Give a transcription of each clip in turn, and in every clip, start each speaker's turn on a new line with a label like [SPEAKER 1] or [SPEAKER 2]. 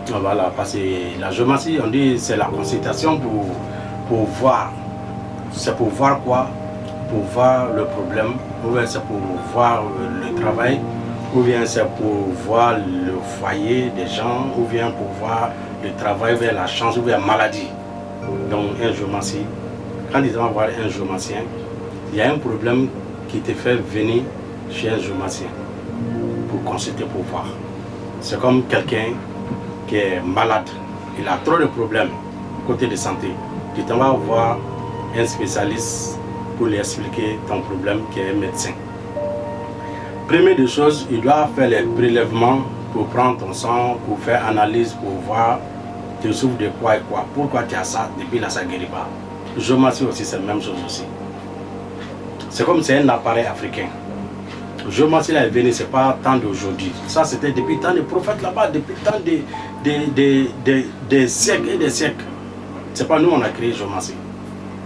[SPEAKER 1] Voilà, parce que la géomancie, on dit c'est la consultation pour voir. C'est pour voir quoi? Pour voir le problème, ou bien c'est pour voir le travail, ou bien c'est pour voir le foyer des gens, ou bien pour voir le travail vers la chance, ou bien la maladie. Donc un géomancien, quand ils vont voir un géomancien, il y a un problème qui te fait venir chez un géomancien pour consulter, pour voir. C'est comme quelqu'un qui est malade, il a trop de problèmes côté de santé. Tu t'en vas voir un spécialiste pour lui expliquer ton problème qui est un médecin. Première des choses, il doit faire les prélèvements pour prendre ton sang, pour faire analyse, pour voir tu souffres de quoi et quoi. Pourquoi tu as ça, depuis là ça ne guérit pas. Géomancie aussi, c'est la même chose aussi. C'est comme c'est un appareil africain. Géomancie là est venu, c'est pas tant d'aujourd'hui. Ça c'était depuis tant de prophètes là-bas, depuis tant des siècles et des siècles. C'est pas nous on a créé géomancie.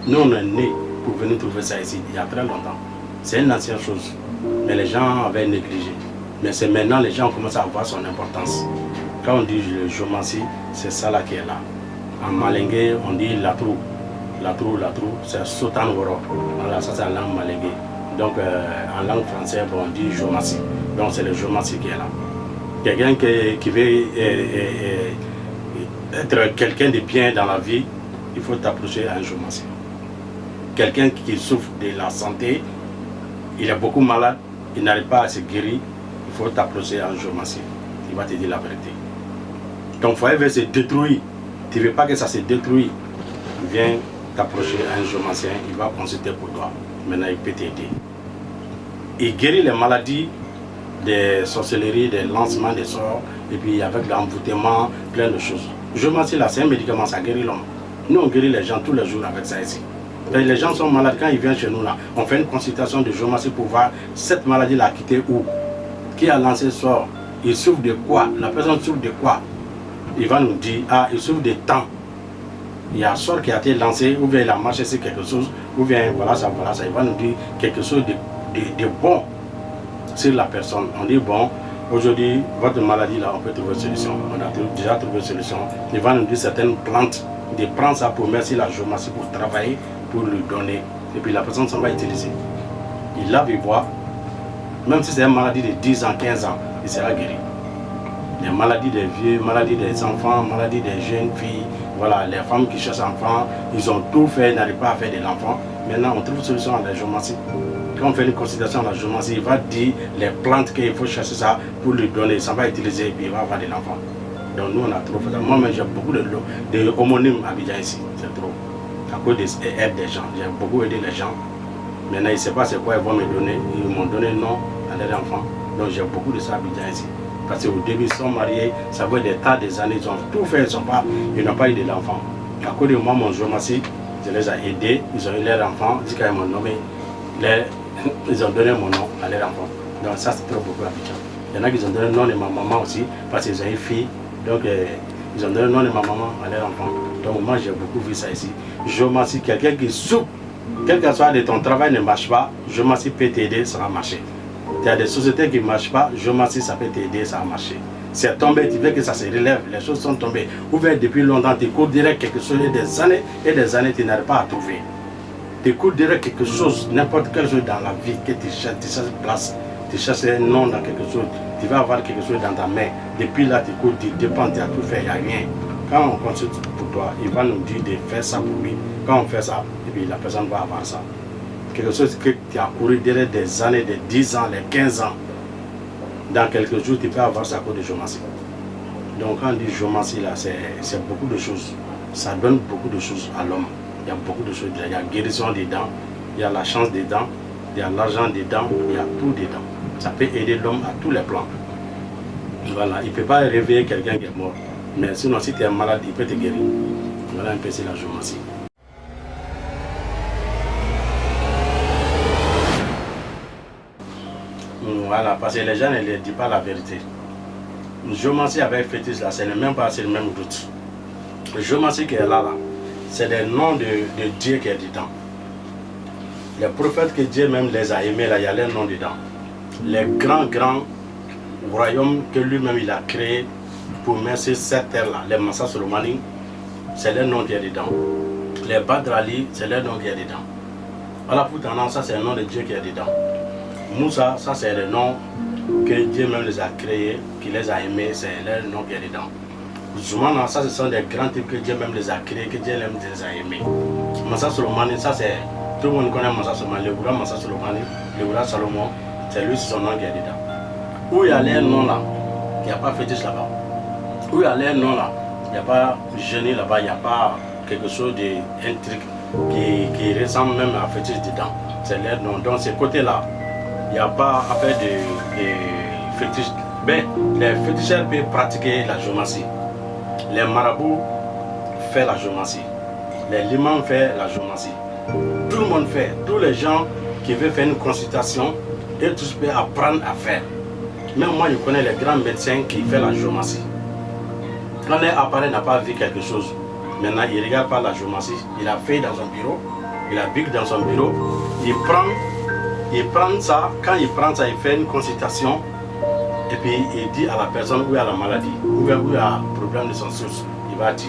[SPEAKER 1] Nous on est nés pour venir trouver ça ici, il y a très longtemps. C'est une ancienne chose, mais les gens avaient négligé. Mais c'est maintenant les gens commencent à voir son importance. Quand on dit le géomancie, c'est ça là qui est là. En malingué, on dit la trou. La trou, c'est Sotan Woro. Voilà, ça c'est en langue malingué. Donc en langue française, bon, on dit géomancie. Donc c'est le géomancie qui est là. Quelqu'un qui veut être quelqu'un de bien dans la vie, il faut t'approcher à un géomancien. Quelqu'un qui souffre de la santé, il est beaucoup malade, il n'arrive pas à se guérir, il faut t'approcher à un géomancien. Il va te dire la vérité. Ton foyer veut se détruire, tu ne veux pas que ça se détruise, viens t'approcher à un géomancien, il va consulter pour toi. Maintenant il peut t'aider. Il guérit les maladies, des sorcelleries, des lancements des sorts, et puis avec l'envoûtement, plein de choses. Géomancie là, c'est un médicament, ça guérit l'homme. Nous on guérit les gens tous les jours avec ça ici. Mais les gens sont malades quand ils viennent chez nous là. On fait une consultation de géomancie pour voir cette maladie là quitté où, qui a lancé le sort, il souffre de quoi, la personne souffre de quoi. Il va nous dire, ah, il souffre de temps. Il y a un sort qui a été lancé, ou bien il a marché sur quelque chose, ou bien voilà ça. Il va nous dire quelque chose de bon sur la personne. On dit, bon, aujourd'hui, votre maladie là, on peut trouver une solution. On a déjà trouvé une solution. Il va nous dire certaines plantes, de prendre ça pour mettre la géomancie pour travailler, pour lui donner. Et puis la personne s'en va utiliser. Il lave, il voit. Même si c'est une maladie de 10 ans, 15 ans, il sera guéri. Les maladies des vieux, maladies des enfants, maladies des jeunes filles, voilà, les femmes qui cherchent enfants, ils ont tout fait, ils n'arrivent pas à faire de l'enfant. Maintenant, on trouve une solution à la géomancie. Quand on fait une consultation à la géomancie, il va dire les plantes qu'il faut chercher ça pour lui donner, ça va utiliser et puis il va avoir de l'enfant. Donc nous, on a trop fait ça. Moi, j'ai beaucoup de homonymes à Abidjan ici, c'est trop. À cause des aides des gens, j'ai beaucoup aidé les gens. Maintenant, ils ne savent pas c'est quoi ils vont me donner. Ils m'ont donné non à leurs enfants. Donc j'ai beaucoup de ça à Abidjan ici. Parce qu'au début, ils sont mariés, ça fait des tas des années, ils ont tout fait, ils n'ont pas eu de l'enfant. À cause de moi, mon géomancie, je les ai aidés, ils ont eu leur enfant, ils m'ont nommé, ils ont donné mon nom à leur enfant. Donc ça, c'est trop beaucoup à Abidjan. Il y en a qui ont donné le nom de ma maman aussi, parce qu'ils ont une fille. Donc ils ont donné le nom de ma maman à leur enfant. Donc moi, j'ai beaucoup vu ça ici. Géomancie, quelqu'un qui souffre, quel que soit de ton travail ne marche pas, géomancie peut t'aider, ça va marcher. Il y a des sociétés qui ne marchent pas, géomancie ça peut t'aider, ça va marcher. C'est tombé, tu veux que ça se relève, les choses sont tombées. Ou bien depuis longtemps, tu cours direct quelque chose, et des années, tu n'arrives pas à trouver. Tu cours direct quelque chose, n'importe quelle chose dans la vie, que tu cherches place, tu cherches un nom dans quelque chose, tu vas avoir quelque chose dans ta main. Depuis là, tu cours, tu dépends, tu as tout fait, il n'y a rien. Quand on consulte pour toi, il va nous dire de faire ça pour lui. Quand on fait ça, et puis la personne va avoir ça. Quelque chose que tu as couru derrière des années, des 10 ans, les 15 ans. Dans quelques jours, tu peux avoir ça à cause de géomancie. Donc quand on dit géomancie, là, c'est beaucoup de choses. Ça donne beaucoup de choses à l'homme. Il y a beaucoup de choses. Il y a guérison des dents, il y a la chance des dents, il y a l'argent des dents, il y a tout des dents. Ça peut aider l'homme à tous les plans. Voilà, il ne peut pas réveiller quelqu'un qui est mort. Mais sinon, si tu es malade, il peut te guérir. Voilà un peu c'est la géomancie. Voilà, parce que les gens ne disent pas la vérité. Géomancie avec fétiche là, c'est même pas sur le même route. Géomancie qui est là, c'est des noms de Dieu qui est dedans. Les prophètes que Dieu même les a aimés, là, il y a leurs noms dedans. Les grands royaumes que lui-même il a créés, pour merci cette terre-là. Les Massa Solomani, c'est leur nom qui est dedans. Les Badrali, c'est leur nom qui est dedans. Alaputana, ça c'est le nom de Dieu qui est dedans. Moussa, ça c'est le nom que Dieu même les a créés, qui les a aimés, c'est leur nom qui est dedans. Zoumana, ça ce sont des grands types que Dieu même les a créés, que Dieu même les a aimés. Massa Solomani, ça c'est, tout le monde connaît Massa Solomani, le Goura Massa Solomani, le Goura Salomon, c'est lui son nom qui est dedans. Où il y a les noms là, il n'y a pas fétiche là-bas. Où il y a les noms là, il n'y a pas génie là-bas, il n'y a pas quelque chose d'un truc qui ressemble même à fétiche dedans. C'est leur nom. Donc, ce côté-là, il n'y a pas affaire de fétiche. Mais les féticheurs peuvent pratiquer la géomancie. Les marabouts font la géomancie. Les limans font la géomancie. Tout le monde fait. Tous les gens qui veulent faire une consultation, et tous peuvent apprendre à faire. Même moi, je connais les grands médecins qui font la géomancie. Quand un appareil n'a pas vu quelque chose, maintenant il ne regarde pas la géomancie, il a fait dans son bureau, il a bic dans son bureau, il prend ça, quand il prend ça, il fait une consultation, et puis il dit à la personne où il y a la maladie, où il y a un problème de son source, il va dire.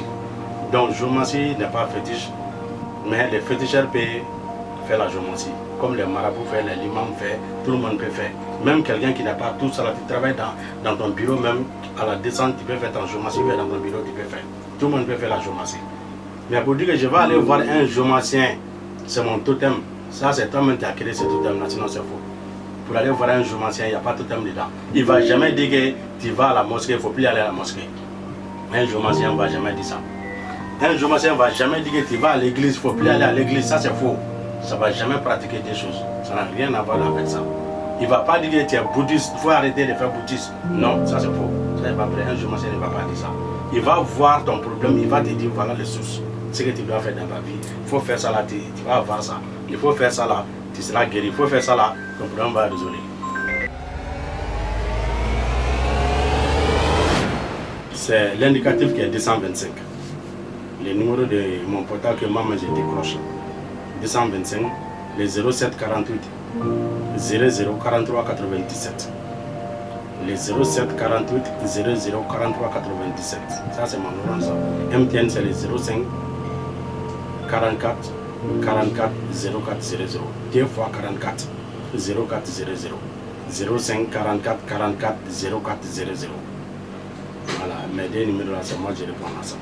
[SPEAKER 1] Donc géomancie n'est pas fétiche, mais les féticheurs peuvent faire la géomancie. Comme les marabouts font, les limams font, tout le monde peut faire. Même quelqu'un qui n'a pas tout ça, tu travailles dans ton bureau, même à la descente, tu peux faire ton géomancie, dans ton bureau, tu peux faire. Tout le monde peut faire la géomancie. Mais pour dire que je vais aller voir un géomancien, c'est mon totem. Ça, c'est toi-même qui as créé ce totem-là, sinon c'est faux. Pour aller voir un géomancien, il n'y a pas de totem dedans. Il ne va jamais dire que tu vas à la mosquée, il ne faut plus aller à la mosquée. Un géomancien ne va jamais dire ça. Un géomancien ne va jamais dire que tu vas à l'église, il ne faut plus aller à l'église, ça c'est faux. Ça ne va jamais pratiquer des choses. Ça n'a rien à voir avec ça. Il ne va pas dire que tu es bouddhiste, il faut arrêter de faire bouddhiste. Non, ça c'est faux. Ça n'est pas vrai. Un géomancien ne va pas dire ça. Il va voir ton problème, il va te dire voilà les sources. Ce que tu dois faire dans ta vie. Il faut faire ça là, tu vas avoir ça. Il faut faire ça là, tu seras guéri. Il faut faire ça là, ton problème va résoudre. C'est l'indicatif qui est 225. Le numéro de mon portable que moi je décroche. 225, le 07 48 00 43 97. Le 07 48 00 43 97. Ça c'est mon numéro. Ça. MTN c'est le 05 44 44 04 00. 2 fois 44 04 00. 05 44 44 04 00. Voilà, mes deux numéros là, c'est moi je réponds à ça.